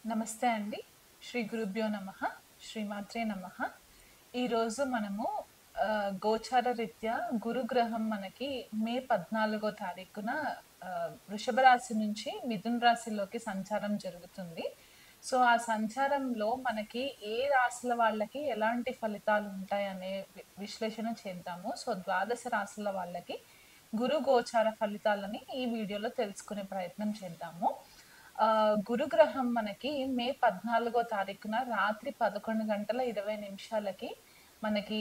నమస్తే అండి. శ్రీ గురుభ్యో నమః. శ్రీమాత్రే నమః. ఈరోజు మనము గోచార రీత్యా గురుగ్రహం మనకి మే 14 తారీఖున వృషభ రాశి నుంచి మిథున రాశిలోకి సంచారం జరుగుతుంది. సో, ఆ సంచారంలో మనకి ఏ రాశుల వాళ్ళకి ఎలాంటి ఫలితాలు ఉంటాయనే విశ్లేషణ చేద్దాము. సో, ద్వాదశ రాశుల వాళ్ళకి గురు గోచార ఫలితాలని ఈ వీడియోలో తెలుసుకునే ప్రయత్నం చేద్దాము. గురుగ్రహం మనకి మే 14 తారీఖున రాత్రి 11 గంటల 20 నిమిషాలకి మనకి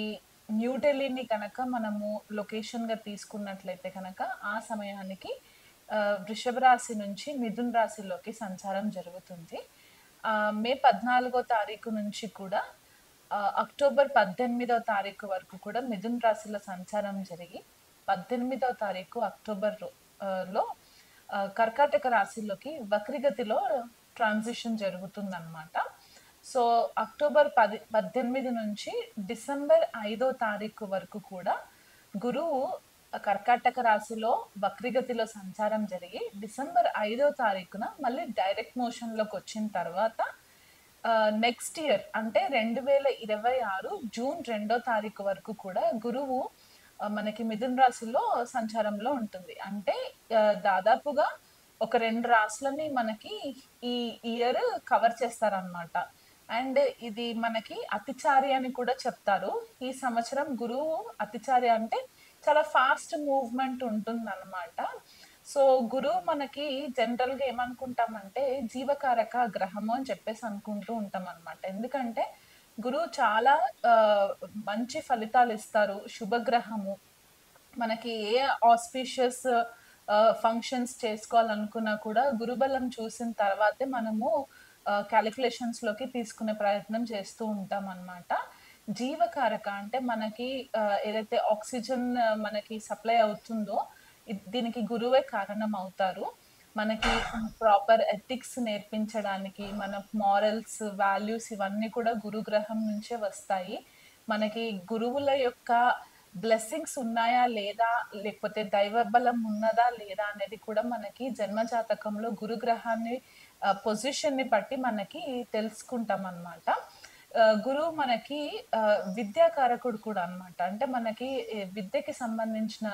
న్యూఢిల్లీని కనుక మనము లొకేషన్‌గా తీసుకున్నట్లయితే కనుక ఆ సమయానికి వృషభ రాశి నుంచి మిథున రాశిలోకి సంచారం జరుగుతుంది. మే 14 తారీఖు నుంచి కూడా అక్టోబర్ 18 తారీఖు వరకు కూడా మిథున రాశిలో సంచారం జరిగి 18 తారీఖు అక్టోబర్ లో కర్కాటక రాశిలోకి వక్రగతిలో ట్రాన్సిషన్ జరుగుతుందన్నమాట. సో, అక్టోబర్ 18 నుంచి డిసెంబర్ 5 తారీఖు వరకు కూడా గురువు కర్కాటక రాశిలో వక్రగతిలో సంచారం జరిగి డిసెంబర్ 5 తారీఖున మళ్ళీ డైరెక్ట్ మోషన్‌లోకి వచ్చిన తర్వాత నెక్స్ట్ ఇయర్ అంటే 2026 జూన్ 2 తారీఖు వరకు కూడా గురువు మనకి మిథున రాశిలో సంచారంలో ఉంటుంది. అంటే దాదాపుగా ఒక 2 రాశులని మనకి ఈ ఇయర్ కవర్ చేస్తారనమాట. అండ్ ఇది మనకి అతిచారి అని కూడా చెప్తారు. ఈ సంవత్సరం గురువు అతిచారి అంటే చాలా ఫాస్ట్ మూవ్‌మెంట్ ఉంటుందనమాట. సో, గురువు మనకి జనరల్‌గా ఏమనుకుంటామంటే జీవకారక గ్రహము అని చెప్పేసి అనుకుంటూ ఉంటామనమాట. ఎందుకంటే గురువు చాలా మంచి ఫలితాలిస్తారు. శుభగ్రహము. మనకి ఏ ఆస్పీషియస్ ఫంక్షన్స్ చేసుకోవాలనుకున్నా కూడా గురుబలం చూసిన తర్వాతే మనము క్యాలిక్యులేషన్స్‌లోకి తీసుకునే ప్రయత్నం చేస్తూ ఉంటామనమాట. జీవకారక అంటే మనకి ఏదైతే ఆక్సిజన్ మనకి సప్లై అవుతుందో దీనికి గురువే కారణమవుతారు. మనకి ప్రాపర్ ఎథిక్స్ నేర్పించడానికి, మన మారల్స్, వాల్యూస్ ఇవన్నీ కూడా గురుగ్రహం నుంచే వస్తాయి. మనకి గురువుల యొక్క బ్లెస్సింగ్స్ ఉన్నాయా లేదా? లేకపోతే దైవ బలం ఉన్నదా లేదా? అనేది కూడా మనకి జన్మ జాతకంలో గురుగ్రహాన్ని పొజిషన్‌ని బట్టి మనకి తెలుసుకుంటామనమాట. గురువు మనకి విద్యాకారకుడు కూడా అన్నమాట. అంటే మనకి విద్యకి సంబంధించిన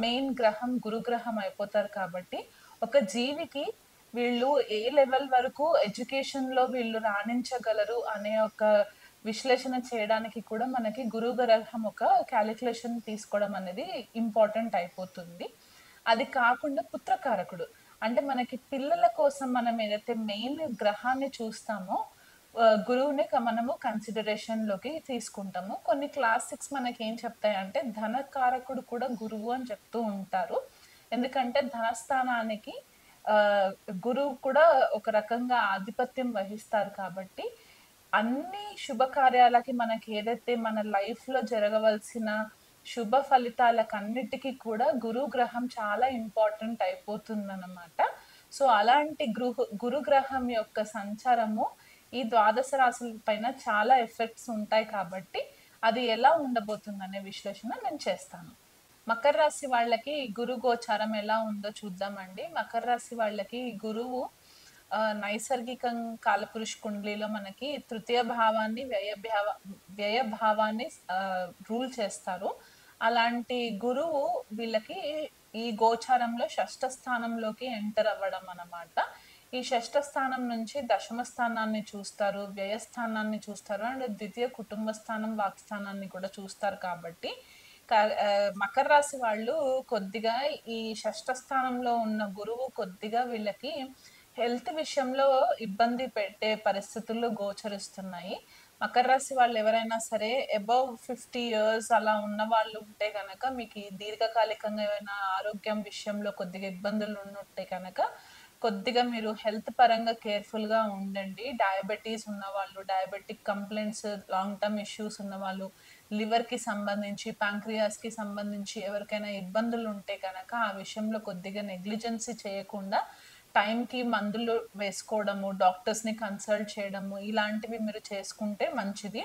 మెయిన్ గ్రహం గురుగ్రహం అయిపోతారు కాబట్టి, ఒక జీవికి వీళ్ళు ఏ లెవెల్ వరకు ఎడ్యుకేషన్‌లో వీళ్ళు రాణించగలరు అనే ఒక విశ్లేషణ చేయడానికి కూడా మనకి గురువు గ్రహం ఒక కాలిక్యులేషన్ తీసుకోవడం అనేది ఇంపార్టెంట్ అయిపోతుంది. అది కాకుండా పుత్రకారకుడు. అంటే మనకి పిల్లల కోసం మనం ఏదైతే మెయిన్ గ్రహాన్ని చూస్తామో గురువుని మనము కన్సిడరేషన్‌లోకి తీసుకుంటాము. కొన్ని క్లాసిక్స్ మనకేం చెప్తాయంటే ధనకారకుడు కూడా గురువు అని చెప్తూ ఉంటారు. ఎందుకంటే ధనస్థానానికి ఆహ్, గురువు కూడా ఒక రకంగా ఆధిపత్యం వహిస్తారు కాబట్టి, అన్ని శుభకార్యాలకి మనకి ఏదైతే మన లైఫ్‌లో జరగవలసిన శుభ ఫలితాలకన్నిటికి కూడా గురు గ్రహం చాలా ఇంపార్టెంట్ అయిపోతుందనమాట. సో, అలాంటి గురుగ్రహం యొక్క సంచారము ఈ ద్వాదశ రాశుల పైన చాలా ఎఫెక్ట్స్ ఉంటాయి కాబట్టి, అది ఎలా ఉండబోతుందనే విశ్లేషణ నేను చేస్తాను. మకర రాశి వాళ్ళకి గురు గోచారం ఎలా ఉందో చూద్దామండి. మకర రాశి వాళ్ళకి గురువు నైసర్గికం కాలపురుష కుండలిలో మనకి తృతీయ భావాన్ని, వ్యయ భావాన్ని రూల్ చేస్తారు. అలాంటి గురువు వీళ్ళకి ఈ గోచారంలో షష్ఠ స్థానంలోకి ఎంటర్ అవ్వడం అన్నమాట. ఈ షష్ఠ స్థానం నుంచి దశమ స్థానాన్ని చూస్తారు, వ్యయస్థానాన్ని చూస్తారు అండ్ ద్వితీయ కుటుంబ స్థానం, వాక్స్థానాన్ని కూడా చూస్తారు కాబట్టి మకర రాశి వాళ్ళు కొద్దిగా ఈ షష్ఠ స్థానంలో ఉన్న గురువు కొద్దిగా వీళ్ళకి హెల్త్ విషయంలో ఇబ్బంది పెట్టే పరిస్థితులు గోచరిస్తున్నాయి. మకర రాశి వాళ్ళు ఎవరైనా సరే అబోవ్ 50 ఇయర్స్ అలా ఉన్న వాళ్ళు ఉంటే గనక మీకు ఈ దీర్ఘకాలికంగా ఏమైనా ఆరోగ్యం విషయంలో కొద్దిగా ఇబ్బందులు ఉన్నట్టే కనుక కొద్దిగా మీరు హెల్త్ పరంగా కేర్‌ఫుల్‌గా ఉండండి. డయాబెటీస్ ఉన్నవాళ్ళు, diabetic complaints, long term issues ఉన్నవాళ్ళు, లివర్‌కి సంబంధించి, పాంక్రియాస్‌కి సంబంధించి ఎవరికైనా ఇబ్బందులుంటే గనక ఆ విషయంలో కొద్దిగా నెగ్లిజెన్సీ చేయకుండా టైంకి మందులు వేసుకోవడము, డాక్టర్స్‌ని కన్సల్ట్ చేయడము, ఇలాంటివి మీరు చేసుకుంటే మంచిది.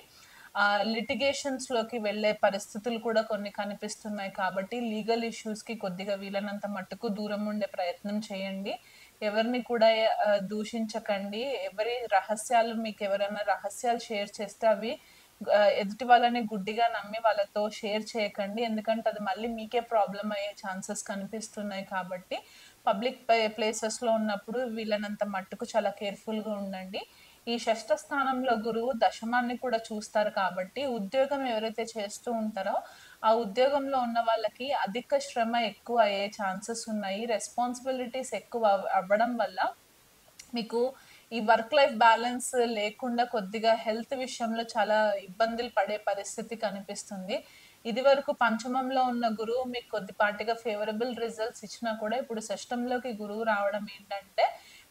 లిటిగేషన్స్‌లోకి వెళ్ళే పరిస్థితులు కూడా కొన్ని కనిపిస్తున్నాయి కాబట్టి, లీగల్ ఇష్యూస్‌కి కొద్దిగా వీలైనంత మట్టుకు దూరం ఉండే ప్రయత్నం చేయండి. ఎవరిని కూడా దూషించకండి. ఎవరి రహస్యాలు మీకెవరైనా రహస్యాలు షేర్ చేస్తే అవి ఎదుటి వాళ్ళని గుడ్డిగా నమ్మి వాళ్ళతో షేర్ చేయకండి. ఎందుకంటే అది మళ్ళీ మీకే ప్రాబ్లమ్ అయ్యే ఛాన్సెస్ కనిపిస్తున్నాయి కాబట్టి పబ్లిక్ ప్లేసెస్‌లో ఉన్నప్పుడు వీలైనంత మట్టుకు చాలా కేర్‌ఫుల్‌గా ఉండండి. ఈ షష్ఠ స్థానంలో గురువు దశమాన్ని కూడా చూస్తారు కాబట్టి ఉద్యోగం ఎవరైతే చేస్తూ ఉంటారో ఆ ఉద్యోగంలో ఉన్న వాళ్ళకి అధిక శ్రమ ఎక్కువ అయ్యే ఛాన్సెస్ ఉన్నాయి. రెస్పాన్సిబిలిటీస్ ఎక్కువ అవ్వడం వల్ల మీకు ఈ వర్క్ లైఫ్ బ్యాలెన్స్ లేకుండా కొద్దిగా హెల్త్ విషయంలో చాలా ఇబ్బందులు పడే పరిస్థితి కనిపిస్తుంది. ఇదివరకు పంచమంలో ఉన్న గురువు మీకు కొద్దిపాటిగా ఫేవరబుల్ రిజల్ట్స్ ఇచ్చినా కూడా ఇప్పుడు షష్టంలోకి గురువు రావడం ఏంటంటే,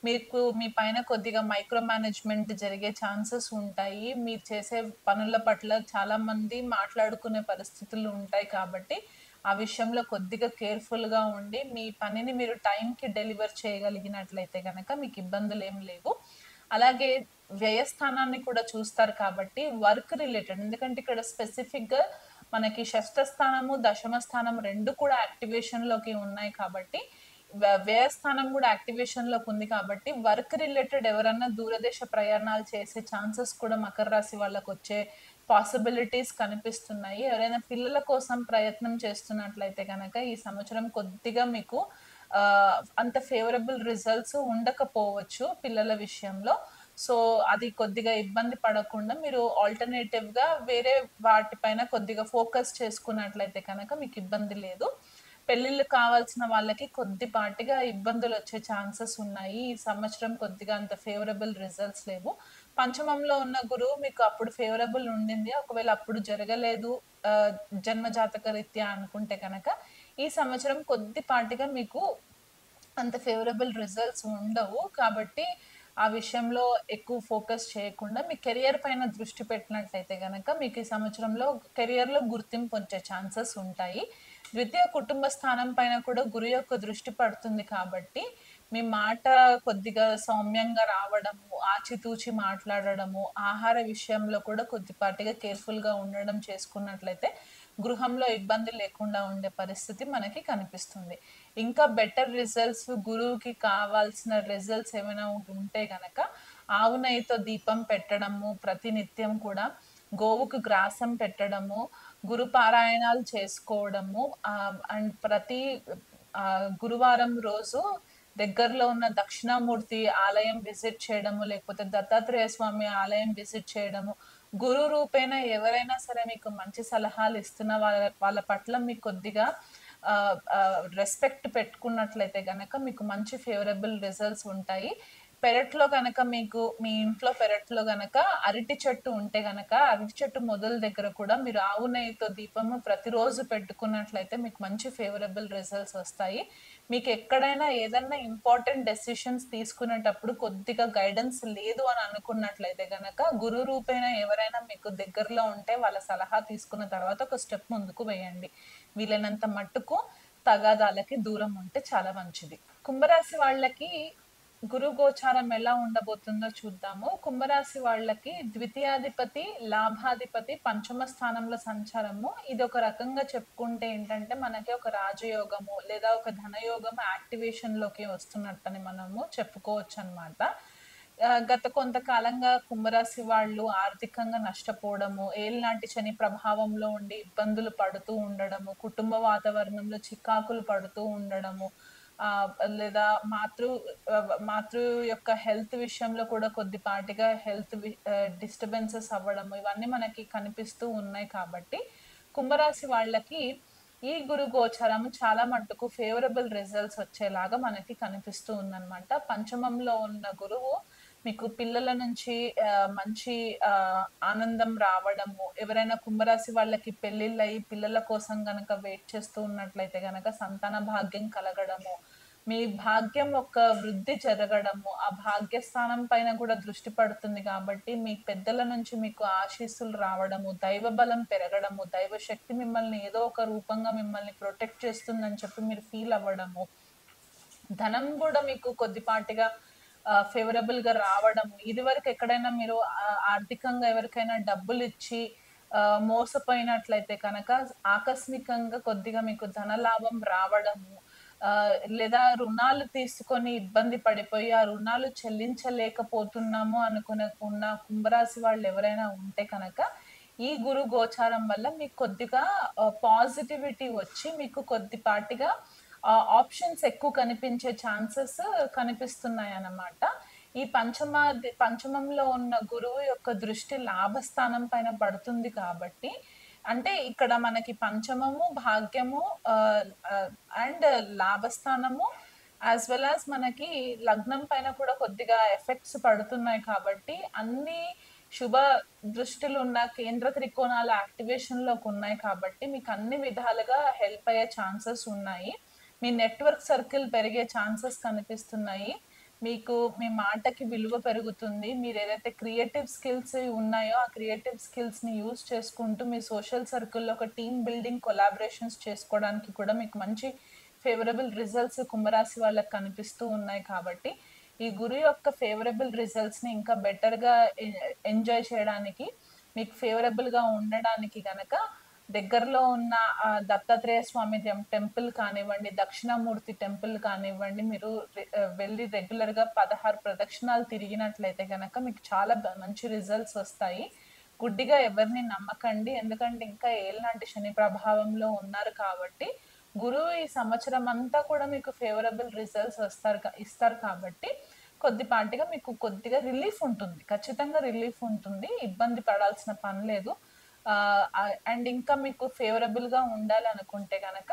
మీకు మీ పైన కొద్దిగా మైక్రో మేనేజ్‌మెంట్ జరిగే ఛాన్సెస్ ఉంటాయి. మీరు చేసే పనుల పట్ల చాలామంది మాట్లాడుకునే పరిస్థితులు ఉంటాయి కాబట్టి, ఆ విషయంలో కొద్దిగా కేర్‌ఫుల్‌గా ఉండి, మీ పనిని మీరు టైంకి డెలివర్ చేయగలిగినట్లయితే గనక మీకు ఇబ్బందులేం లేవు. అలాగే వ్యయస్థానాన్ని కూడా చూస్తారు కాబట్టి, వర్క్ రిలేటెడ్ ఎందుకంటే ఇక్కడ స్పెసిఫిక్‌గా మనకి షష్ఠ స్థానము, దశమ స్థానం 2 కూడా యాక్టివేషన్‌లోకి ఉన్నాయి కాబట్టి, వ్యయస్థానం గూడా యాక్టివేషన్‌లోకి ఉంది కాబట్టి, వర్క్ రిలేటెడ్ ఎవరన్నా దూరదేశ ప్రయాణాలు చేసే ఛాన్సెస్ కూడా మకర రాశి వాళ్ళకొచ్చే పాసిబిలిటీస్ కనిపిస్తున్నాయి. ఎవరైనా పిల్లల కోసం ప్రయత్నం చేస్తున్నట్లయితే గనక ఈ సంవత్సరం కొద్దిగా మీకు అంత ఫేవరబుల్ రిజల్ట్స్ ఉండకపోవచ్చు పిల్లల విషయంలో. సో, అది కొద్దిగా ఇబ్బంది పడకుండా మీరు ఆల్టర్‌నేటివ్‌గా వేరే వాటిపైన కొద్దిగా ఫోకస్ చేసుకున్నట్లయితే కనుక మీకు ఇబ్బంది లేదు. పెళ్ళిళ్ళు కావాల్సిన వాళ్ళకి కొద్దిపాటిగా ఇబ్బందులొచ్చే ఛాన్సెస్ ఉన్నాయి. ఈ సంవత్సరం కొద్దిగా అంత ఫేవరబుల్ రిజల్ట్స్ లేవు. పంచమంలో ఉన్న గురువు మీకు అప్పుడు ఫేవరబుల్ ఉండింది. ఒకవేళ అప్పుడు జరగలేదు ఆహ్, జన్మ జాతక రీత్యా అనుకుంటే గనక, ఈ సంవత్సరం కొద్దిపాటిగా మీకు అంత ఫేవరబుల్ రిజల్ట్స్ ఉండవు. కాబట్టి ఆ విషయంలో ఎక్కువ ఫోకస్ చేయకుండా మీ కెరియర్ పైన దృష్టి పెట్టినట్లయితే గనక మీకు ఈ సంవత్సరంలో కెరియర్‌లో గుర్తింపొచ్చే ఛాన్సెస్ ఉంటాయి. ద్వితీయ కుటుంబ స్థానం పైన కూడా గురు యొక్క దృష్టి పడుతుంది కాబట్టి, మీ మాట కొద్దిగా సౌమ్యంగా రావడము, ఆచితూచి మాట్లాడడము, ఆహార విషయంలో కూడా కొద్దిపాటిగా కేర్‌ఫుల్‌గా ఉండడం చేసుకున్నట్లయితే, గృహంలో ఇబ్బంది లేకుండా ఉండే పరిస్థితి మనకి కనిపిస్తుంది. ఇంకా బెటర్ రిజల్ట్స్ గురువుకి కావాల్సిన రిజల్ట్స్ ఏమైనా ఉంటే గనక, ఆవు నెయ్యితో దీపం పెట్టడము ప్రతినిత్యం కూడా, గోవుకు గ్రాసం పెట్టడము, గురు పారాయణాలు చేసుకోవడము, అండ్ ప్రతి గురువారం రోజు దగ్గరలో ఉన్న దక్షిణామూర్తి ఆలయం విజిట్ చేయడము, లేకపోతే దత్తాత్రేయ స్వామి ఆలయం విజిట్ చేయడము, గురు రూపేణ ఎవరైనా సరే మీకు మంచి సలహాలు ఇస్తున్న వాళ్ళ వాళ్ళ పట్ల మీకు కొద్దిగా రెస్పెక్ట్ పెట్టుకున్నట్లయితే గనక మీకు మంచి ఫేవరబుల్ రిజల్ట్స్ ఉంటాయి. పెరట్లో గనక మీకు మీ ఇంట్లో పెరట్లో గనక అరటి చెట్టు ఉంటే గనక, అరటి చెట్టు మొదల దగ్గర కూడా మీరు ఆవు నెయ్యితో దీపము ప్రతిరోజు పెట్టుకున్నట్లయితే మీకు మంచి ఫేవరబుల్ రిజల్ట్స్ వస్తాయి. మీకెక్కడైనా ఏదన్నా ఇంపార్టెంట్ డెసిషన్స్ తీసుకునేటప్పుడు కొద్దిగా గైడెన్స్ లేదు అని అనుకున్నట్లయితే గనక, గురు రూపేణ ఎవరైనా మీకు దగ్గరలో ఉంటే వాళ్ళ సలహా తీసుకున్న తర్వాత ఒక స్టెప్ ముందుకు వేయండి. వీలైనంత మట్టుకు తగాదాలకి దూరం ఉంటే చాలా మంచిది. కుంభరాశి వాళ్ళకి గురు గోచారం ఎలా ఉండబోతుందో చూద్దాము. కుంభరాశి వాళ్ళకి ద్వితీయాధిపతి, లాభాధిపతి పంచమ స్థానంలో సంచారము. ఇదొక రకంగా చెప్పుకుంటే ఏంటంటే, మనకి ఒక రాజయోగము లేదా ఒక ధనయోగం యాక్టివేషన్‌లోకి వస్తున్నట్టని మనము చెప్పుకోవచ్చనమాట. గత కొంతకాలంగా కుంభరాశి వాళ్ళు ఆర్థికంగా నష్టపోవడము, ఏలినాటి శని ప్రభావంలో ఉండి ఇబ్బందులు పడుతూ ఉండడము, కుటుంబ వాతావరణంలో చికాకులు పడుతూ ఉండడము, ఆహ్, లేదా మాతృ యొక్క హెల్త్ విషయంలో కూడా కొద్దిపాటిగా డిస్టర్బెన్సెస్ అవ్వడము, ఇవన్నీ మనకి కనిపిస్తూ ఉన్నాయి కాబట్టి, కుంభరాశి వాళ్ళకి ఈ గురు గోచరము చాలా మట్టుకు ఫేవరబుల్ రిజల్ట్స్ వచ్చేలాగా మనకి కనిపిస్తూ ఉందన్నమాట. పంచమంలో ఉన్న గురువు మీకు పిల్లల నుంచి మంచి ఆనందం రావడము, ఎవరైనా కుంభరాశి వాళ్ళకి పెళ్ళిళ్ళయి పిల్లల కోసం గనక వెయిట్ చేస్తూ ఉన్నట్లయితే గనక సంతాన భాగ్యం కలగడము, మీ భాగ్యం యొక్క వృద్ధి జరగడము, ఆ భాగ్యస్థానం పైన కూడా దృష్టి పడుతుంది కాబట్టి, మీ పెద్దల నుంచి మీకు ఆశీస్సులు రావడము, దైవ బలం పెరగడము, దైవశక్తి మిమ్మల్ని ఏదో ఒక రూపంగా మిమ్మల్ని ప్రొటెక్ట్ చేస్తుందని చెప్పి మీరు ఫీల్ అవ్వడము, ధనం గూడా మీకు కొద్దిపాటిగా ఫేవరబుల్‌గా రావడము. ఇదివరకు ఎక్కడైనా మీరు ఆర్థికంగా ఎవరికైనా డబ్బులిచ్చి మోసపోయినట్లయితే కనక ఆకస్మికంగా కొద్దిగా మీకు ధనలాభం రావడము, లేదా రుణాలు తీసుకొని ఇబ్బంది పడిపోయి, ఆ రుణాలు చెల్లించలేకపోతున్నాము అనుకున్న కుంభరాశి వాళ్ళెవరైనా ఉంటే కనక, ఈ గురు గోచారం వల్ల మీకు కొద్దిగా పాజిటివిటీ వచ్చి, మీకు కొద్దిపాటిగా ఆప్షన్స్ ఎక్కువ కనిపించే ఛాన్సెస్ కనిపిస్తున్నాయన్నమాట. ఈ పంచమంలో ఉన్న గురువు యొక్క దృష్టి లాభస్థానం పైన పడుతుంది కాబట్టి, అంటే ఇక్కడ మనకి పంచమము, భాగ్యము అండ్ లాభస్థానము యాస్ వెల్ యాస్ మనకి లగ్నం పైన కూడా కొద్దిగా ఎఫెక్ట్స్ పడుతున్నాయి కాబట్టి, అన్ని శుభ దృష్టిలున్న కేంద్ర త్రికోణాల యాక్టివేషన్‌లోకి ఉన్నాయి కాబట్టి, మీకు అన్ని విధాలుగా హెల్ప్ అయ్యే ఛాన్సెస్ ఉన్నాయి. మీ నెట్వర్క్ సర్కిల్ పెరిగే ఛాన్సెస్ కనిపిస్తున్నాయి. మీకు మీ మాటకి విలువ పెరుగుతుంది. మీరేదైతే క్రియేటివ్ స్కిల్స్ ఉన్నాయో, ఆ క్రియేటివ్ స్కిల్స్‌ని యూజ్ చేసుకుంటూ మీ సోషల్ సర్కిల్‌లో ఒక టీమ్ బిల్డింగ్ కొలాబరేషన్స్ చేసుకోవడానికి కూడా మీకు మంచి ఫేవరబుల్ రిజల్ట్స్ కుంభరాశి వాళ్ళకి కనిపిస్తూ ఉన్నాయి కాబట్టి, ఈ గురు యొక్క ఫేవరబుల్ రిజల్ట్స్‌ని ఇంకా బెటర్‌గా ఎంజాయ్ చేయడానికి, మీకు ఫేవరబుల్‌గా ఉండడానికి గనక దగ్గరలో ఉన్న దత్తాత్రేయ స్వామి టెంపుల్ కానివ్వండి, దక్షిణామూర్తి టెంపుల్ కానివ్వండి, మీరు వెళ్లి రెగ్యులర్‌గా 16 ప్రదక్షిణాలు తిరిగినట్లయితే గనక మీకు చాలా మంచి రిజల్ట్స్ వస్తాయి. గుడ్డిగా ఎవరిని నమ్మకండి. ఎందుకంటే ఇంకా ఏలినాటి శని ప్రభావంలో ఉన్నారు కాబట్టి, గురువు ఈ సంవత్సరం అంతా కూడా మీకు ఫేవరబుల్ రిజల్ట్స్ ఇస్తారు కాబట్టి, కొద్దిపాటిగా మీకు కొద్దిగా రిలీఫ్ ఉంటుంది. ఖచ్చితంగా రిలీఫ్ ఉంటుంది. ఇబ్బంది పడాల్సిన పని లేదు. అండ్ ఇంకా మీకు ఫేవరబుల్‌గా ఉండాలనుకుంటే గనక,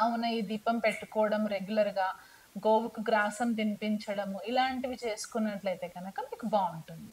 అవున ఈ దీపం పెట్టుకోవడం రెగ్యులర్‌గా, గోవుకు గ్రాసం తినిపించడము, ఇలాంటివి చేసుకున్నట్లయితే గనక మీకు బావుంటుంది.